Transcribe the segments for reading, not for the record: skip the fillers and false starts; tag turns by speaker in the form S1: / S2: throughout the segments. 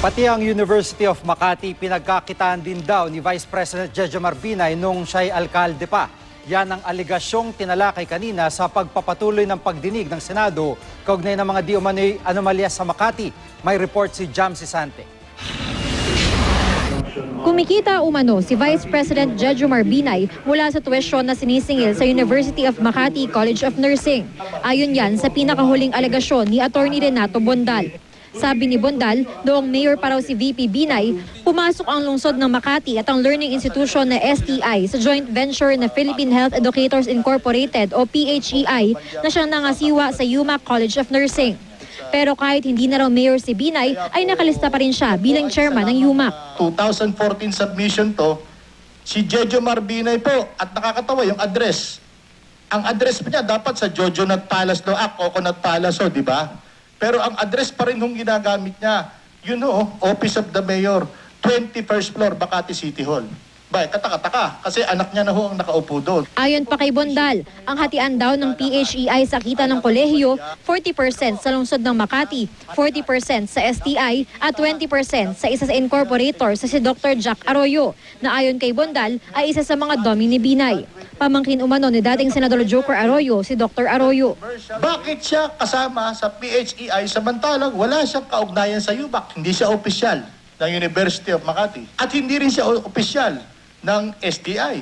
S1: Pati ang University of Makati pinagkakitaan din daw ni Vice President Jejomar Binay nung siya'y alkalde pa. Yan ang aligasyong tinalakay kanina sa pagpapatuloy ng pagdinig ng Senado kaugnay ng mga di umano'y anomalya sa Makati. May report si Jam Sisante.
S2: Kumikita umano si Vice President Jejomar Binay mula sa tuwesyon na sinisingil sa University of Makati College of Nursing. Ayon yan sa pinakahuling alegasyon ni Attorney Renato Bondal. Sabi ni Bondal, noong mayor pa raw si VP Binay, pumasok ang lungsod ng Makati at ang learning institution na STI sa joint venture na Philippine Health Educators Incorporated o PHEI na siyang nangasiwa sa UMac College of Nursing. Pero kahit hindi na raw mayor si Binay, ay nakalista pa rin siya bilang chairman ng UMac.
S3: 2014 submission to, si Jejomar Binay po, at nakakatawa yung address. Ang address niya dapat sa Jojonat Palace do Coconut Palace, di ba? Pero ang address pa rin yung ginagamit niya, Office of the Mayor, 21st floor, Makati City Hall. Ba, kataka-taka, kasi anak niya na ang nakaupo doon.
S2: Ayon pa kay Bondal, ang hatian daw ng PHEI sa kita ng kolehiyo, 40% sa lungsod ng Makati, 40% sa STI at 20% sa isa sa incorporator sa si Dr. Jack Arroyo, na ayon kay Bondal ay isa sa mga domi ni Binay. Pamangkin umano ni dating Senador Joker Arroyo si Dr. Arroyo.
S3: Bakit siya kasama sa PHEI samantalang wala siyang kaugnayan sa UMac? Hindi siya opisyal ng University of Makati. At hindi rin siya opisyal ng STI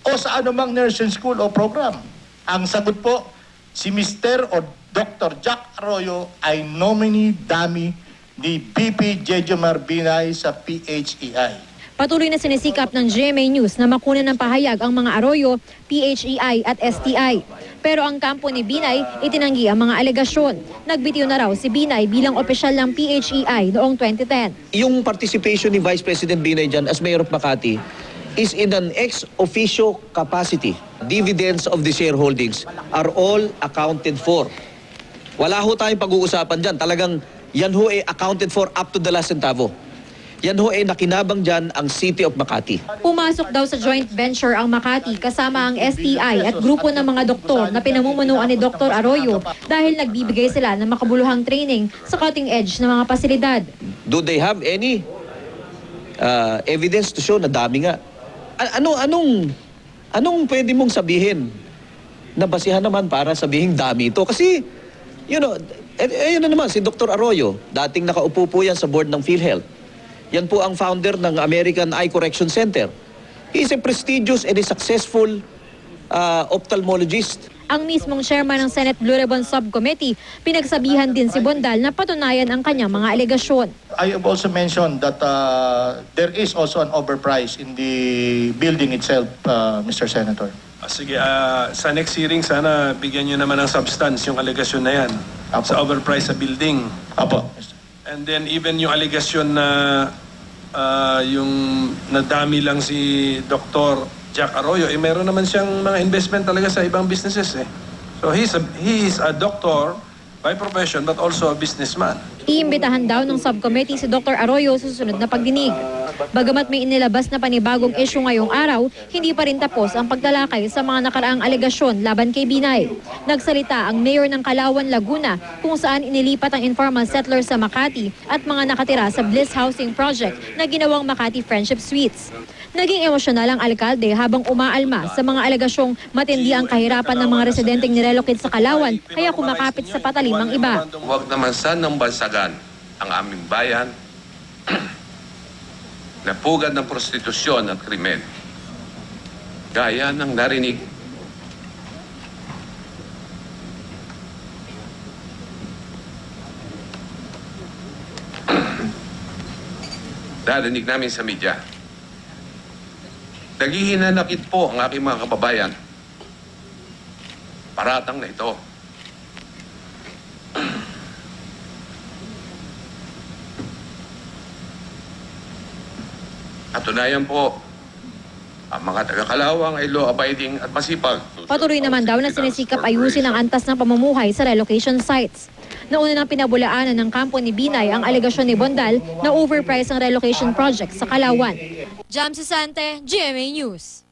S3: o sa anumang nursing school o program. Ang sagot po, si Mr. o Dr. Jack Arroyo ay nominee dummy ni VP Jejomar Binay sa PHEI.
S2: Patuloy na sinisikap ng GMA News na makunan ng pahayag ang mga Arroyo, PHEI at STI. Pero ang kampo ni Binay itinanggi ang mga alegasyon. Nagbitiw na raw si Binay bilang opisyal ng PHEI noong 2010.
S4: Yung participation ni Vice President Binay dyan as Mayor of Makati is in an ex officio capacity. Dividends of the shareholdings are all accounted for. Wala ho tayong pag-uusapan dyan. Talagang yan ho ay accounted for up to the last centavo. Yan ho ay nakinabang dyan ang City of Makati.
S2: Pumasok daw sa joint venture ang Makati kasama ang STI at grupo ng mga doktor na pinamumunuan ni Dr. Arroyo dahil nagbibigay sila ng makabuluhang training sa cutting edge ng mga pasilidad.
S4: Do they have any evidence to show na dami nga? Anong pwede mong sabihin na basihan naman para sabihin dami ito? Kasi, ayun na naman, si Dr. Arroyo, dating nakaupo po yan sa board ng PhilHealth. Yan po ang founder ng American Eye Correction Center. He is a prestigious and a successful ophthalmologist.
S2: Ang mismong chairman ng Senate Blue Ribbon Subcommittee, pinagsabihan din si Bondal na patunayan ang kanyang mga alegasyon.
S3: I have also mentioned that there is also an overprice in the building itself, Mr. Senator.
S5: Sige, sa next hearing, sana bigyan nyo naman ng substance yung alegasyon na yan.
S3: Apo.
S5: Sa overprice sa building.
S3: Apo.
S5: And then even yung allegation na yung nadami lang si Dr. Jack Arroyo, meron naman siyang mga investment talaga sa ibang businesses eh. So he is a doctor by profession but also a businessman.
S2: Iimbitahan daw ng subcommittee si Dr. Arroyo sa susunod na pagdinig. Bagamat may inilabas na panibagong issue ngayong araw, hindi pa rin tapos ang pagtalakay sa mga nakaraang alegasyon laban kay Binay. Nagsalita ang mayor ng Calauan, Laguna kung saan inilipat ang informal settlers sa Makati at mga nakatira sa Bliss Housing Project na ginawang Makati Friendship Suites. Naging emosyonal ang alkalde habang umaalma sa mga alegasyong matindi ang kahirapan ng mga residenteng nirelocate sa Calauan kaya kumakapit sa patalim ang iba.
S6: Huwag naman sanang bansagan ang aming bayan na pugad ng prostitusyon at krimen. Gaya ng narinig narinig namin sa media. Naghihinanakit po ang aking mga kababayan. Paratang na ito. Katunayan po, ang mga taga-Calauan ay law-abiding at masipag.
S2: Patuloy naman daw na sinisikap ayusin ang antas ng pamumuhay sa relocation sites. Nauna nang pinabulaanan ng kampo ni Binay ang alegasyon ni Bondal na overpriced ang relocation project sa Calauan. Jam Sisante, GMA News.